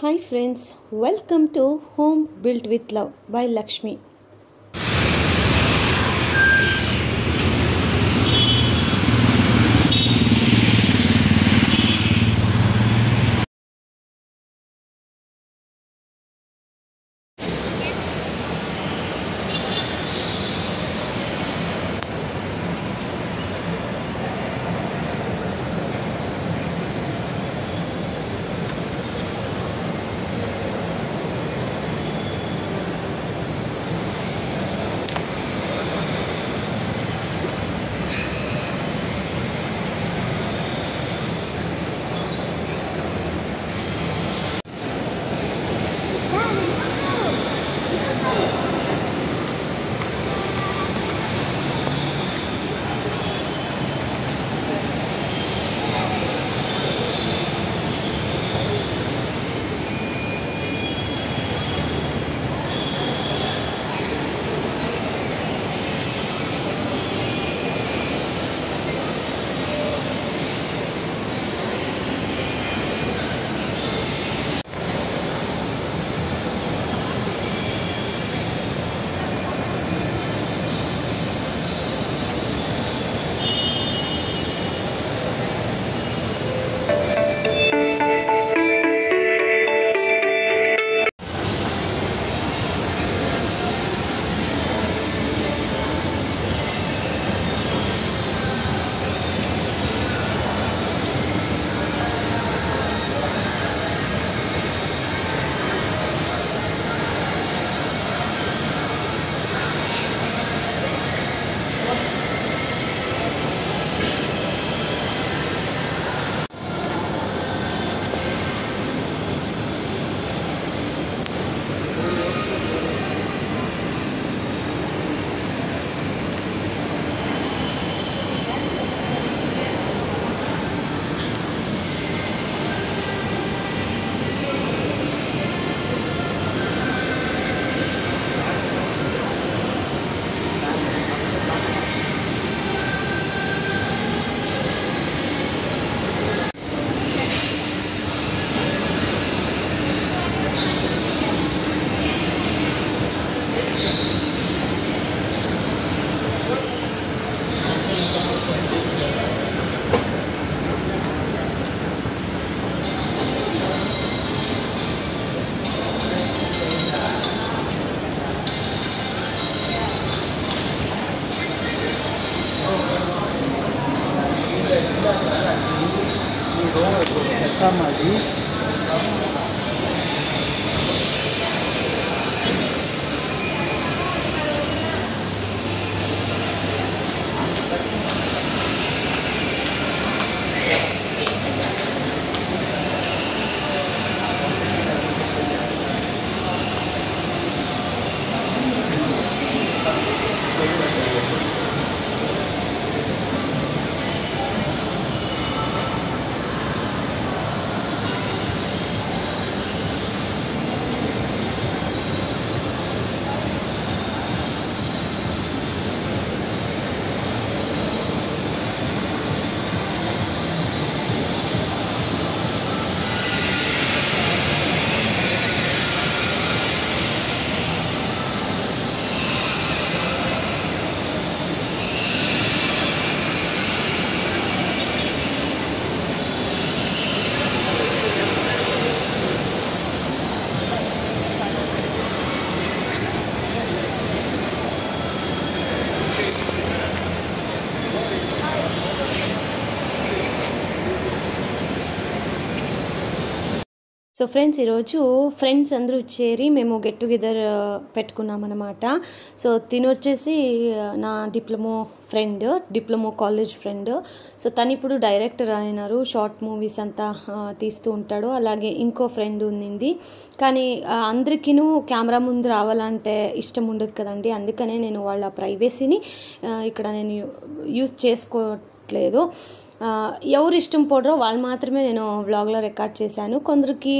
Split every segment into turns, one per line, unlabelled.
Hi friends, welcome to Home Built with Love by Lakshmi. So friends, ఈరోజు friends అందరూ చేరి మేము get together పెట్టుకున్నాం అనమాట. సో తిను వచ్చేసి నా డిప్లొమో కాలేజ్ ఫ్రెండ్. సో తను ఇప్పుడు డైరెక్టర్ అయినారు, షార్ట్ మూవీస్ అంతా తీస్తూ ఉంటాడు. అలాగే ఇంకో ఫ్రెండ్ ఉన్నింది, కానీ అందరికీను కెమెరా ముందు రావాలంటే ఇష్టం ఉండదు కదండి. అందుకనే నేను వాళ్ళ ప్రైవసీని ఇక్కడ నేను యూజ్ చేసుకోవట్లేదు. ఎవరు ఇష్టం పడరో వాళ్ళు మాత్రమే నేను వ్లాగ్లో రికార్డ్ చేశాను. కొందరికి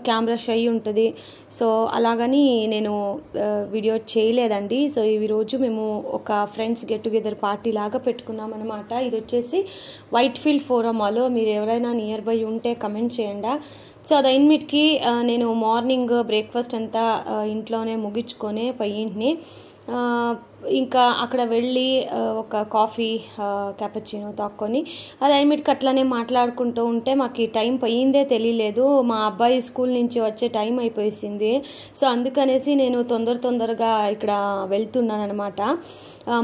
కెమెరా షై ఉంటుంది, సో అలాగని నేను వీడియో చేయలేదండి. సో ఈరోజు మేము ఒక ఫ్రెండ్స్ గెట్ టుగెదర్ పార్టీ లాగా పెట్టుకున్నాం అనమాట. ఇది వచ్చేసి వైట్ ఫీల్డ్ ఫోరం మాల్. మీరు ఎవరైనా నియర్ బై ఉంటే కమెంట్ చేయండి. సో అది అయినమిటికి నేను మార్నింగ్ బ్రేక్ఫాస్ట్ అంతా ఇంట్లోనే ముగించుకొని పయ్యింటిని ఇంకా అక్కడ వెళ్ళి ఒక కాఫీ క్యాపచినో తాక్కొని అది అయినమిటికి అట్లనే మాట్లాడుకుంటూ ఉంటే మాకు ఈ టైం పోయిందే తెలియలేదు. మా అబ్బాయి స్కూల్ నుంచి వచ్చే టైం అయిపోయింది. సో అందుకనేసి నేను తొందరగా ఇక్కడ వెళ్తున్నాను అనమాట.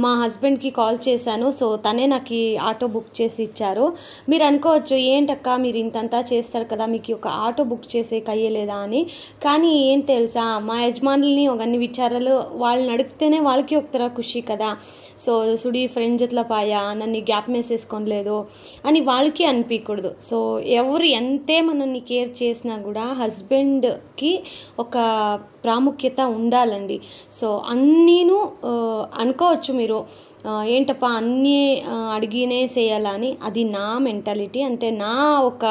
మా హస్బెండ్కి కాల్ చేశాను. సో తనే నాకు ఆటో బుక్ చేసి ఇచ్చారు. మీరు అనుకోవచ్చు ఏంటక్క మీరు ఇంతంతా చేస్తారు కదా మీకు ఒక ఆటో బుక్ చేసే కయ్యలేదా అని. కానీ ఏం తెలుసా మా యజమానుల్ని ఒక అన్ని విచారాలు వాళ్ళని అడిగితేనే వాళ్ళకి ఒకతర ఖుషి కదా. సో సుడి ఫ్రెండ్ జట్ల పాయా నన్ను గ్యాప్ వేసేసుకోలేదు అని వాళ్ళకి అనిపించకూడదు. సో ఎవరు ఎంతే మనల్ని కేర్ చేసినా కూడా హస్బెండ్కి ఒక ప్రాముఖ్యత ఉండాలండి. సో అన్నీను అనుకోవచ్చు మీరు ఏంటప్పా అన్నీ అడిగినే చేయాలని. అది నా మెంటాలిటీ, అంటే నా ఒక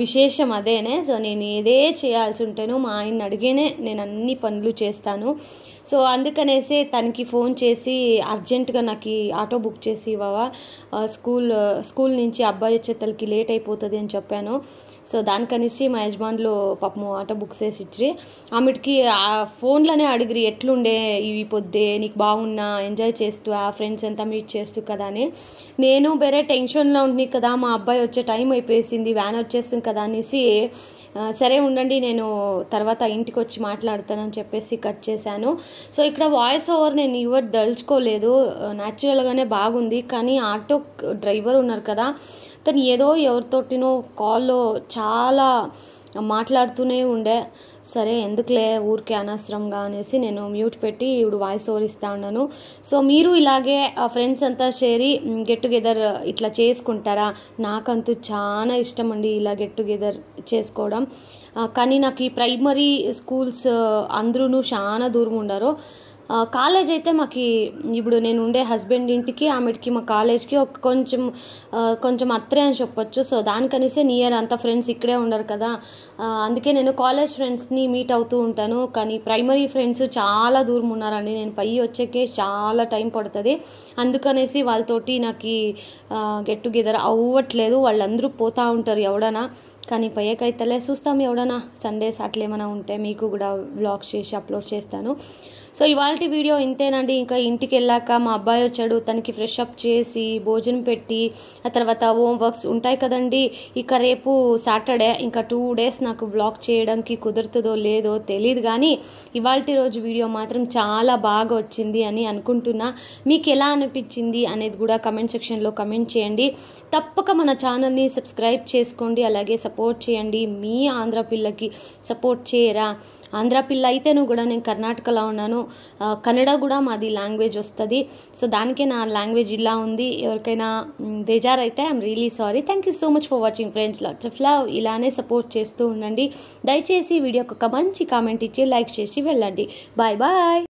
విశేషం అదేనే. సో నేను ఏదే చేయాల్సి ఉంటేనో మా ఆయన అడిగేనే నేను అన్ని పనులు చేస్తాను. సో అందుకనేసి తనకి ఫోన్ చేసి అర్జెంటుగా నాకు ఆటో బుక్ చేసి ఇవ్వవా, స్కూల్ నుంచి అబ్బాయి వచ్చేతలకి లేట్ అయిపోతుంది అని చెప్పాను. సో దానికనేసి మా యజమానులు పాపము ఆటో బుక్ చేసి ఇచ్చి ఆమెకి ఫోన్లోనే అడిగిరి ఎట్లుండే ఇవి పొద్దే నీకు బాగున్నా ఎంజాయ్ చేస్తూ ఆ ఫ్రెండ్స్ అంతా మీట్ చేస్తూ కదా అని. నేను వేరే టెన్షన్లో ఉంటుంది కదా మా అబ్బాయి వచ్చే టైం అయిపోయింది వ్యాన్ వచ్చేస్తుంది కదా అనేసి సరే ఉండండి నేను తర్వాత ఇంటికి వచ్చి మాట్లాడతానని చెప్పేసి కట్ చేశాను. సో ఇక్కడ వాయిస్ ఓవర్ నేను ఇవ్వడం దలుచుకోలేదు, న్యాచురల్గానే బాగుంది. కానీ ఆటో డ్రైవర్ ఉన్నారు కదా తను ఏదో ఎవరితోటినో కాల్లో చాలా మాట్లాడుతూనే ఉండే. సరే ఎందుకులే ఊరికే అనవసరంగా అనేసి నేను మ్యూట్ పెట్టి ఇప్పుడు వాయిస్ ఓవర్ ఇస్తా ఉన్నాను. సో మీరు ఇలాగే ఫ్రెండ్స్ అంతా చేరి గెట్ టుగెదర్ ఇట్లా చేసుకుంటారా? నాకంతూ చాలా ఇష్టం అండి ఇలా గెట్ టుగెదర్ చేసుకోవడం. కానీ నాకు ఈ ప్రైమరీ స్కూల్స్ అందరూ చాలా దూరం ఉండరు. కాలేజ్ అయితే మాకు ఇప్పుడు నేను ఉండే హస్బెండ్ ఇంటికి ఆమెకి మా కాలేజ్కి ఒక కొంచెం అత్రే అని చెప్పొచ్చు. సో దానికనేసే నియర్ అంత ఫ్రెండ్స్ ఇక్కడే ఉండరు కదా, అందుకే నేను కాలేజ్ ఫ్రెండ్స్ని మీట్ అవుతూ ఉంటాను. కానీ ప్రైమరీ ఫ్రెండ్స్ చాలా దూరం ఉన్నారండి, నేను పై వచ్చేకే చాలా టైం పడుతుంది. అందుకనేసి వాళ్ళతోటి నాకు గెట్ టుగెదర్ అవ్వట్లేదు. వాళ్ళందరూ పోతూ ఉంటారు ఎవడనా, కానీ పయ్యకైతేలే చూస్తాం ఎవడన్నా సండే సాటర్డే ఏమైనా ఉంటే మీకు కూడా వ్లాగ్స్ చేసి అప్లోడ్ చేస్తాను. సో ఇవాళ వీడియో ఇంతేనండి. ఇంకా ఇంటికి వెళ్ళాక మా అబ్బాయి వచ్చాడు, తనకి ఫ్రెష్ అప్ చేసి భోజనం పెట్టి ఆ తర్వాత హోమ్ వర్క్స్ ఉంటాయి కదండి. ఇక రేపు సాటర్డే ఇంకా 2 days నాకు వ్లాగ్ చేయడానికి కుదురుతుందో లేదో తెలియదు. కానీ ఇవాళ రోజు వీడియో మాత్రం చాలా బాగా వచ్చింది అని అనుకుంటున్నా. మీకు ఎలా అనిపించింది అనేది కూడా కమెంట్ సెక్షన్లో కమెంట్ చేయండి. తప్పక మన ఛానల్ని సబ్స్క్రైబ్ చేసుకోండి, అలాగే సపోర్ట్ చేయండి. మీ ఆంధ్ర పిల్లకి సపోర్ట్ చేయరా? ఆంధ్ర పిల్ల అయితేను కూడా నేను కర్ణాటకలో ఉన్నాను, కన్నడ కూడా మాది లాంగ్వేజ్ వస్తుంది. సో దానికే నా లాంగ్వేజ్ ఇలా ఉంది. ఎవరికైనా బేజారైతే I'm really sorry. Thank you so much for watching friends. Lots of love. ఇలానే సపోర్ట్ చేస్తూ ఉండండి. దయచేసి వీడియోకి ఒక మంచి కామెంట్ ఇచ్చి లైక్ చేసి వెళ్ళండి. Bye bye.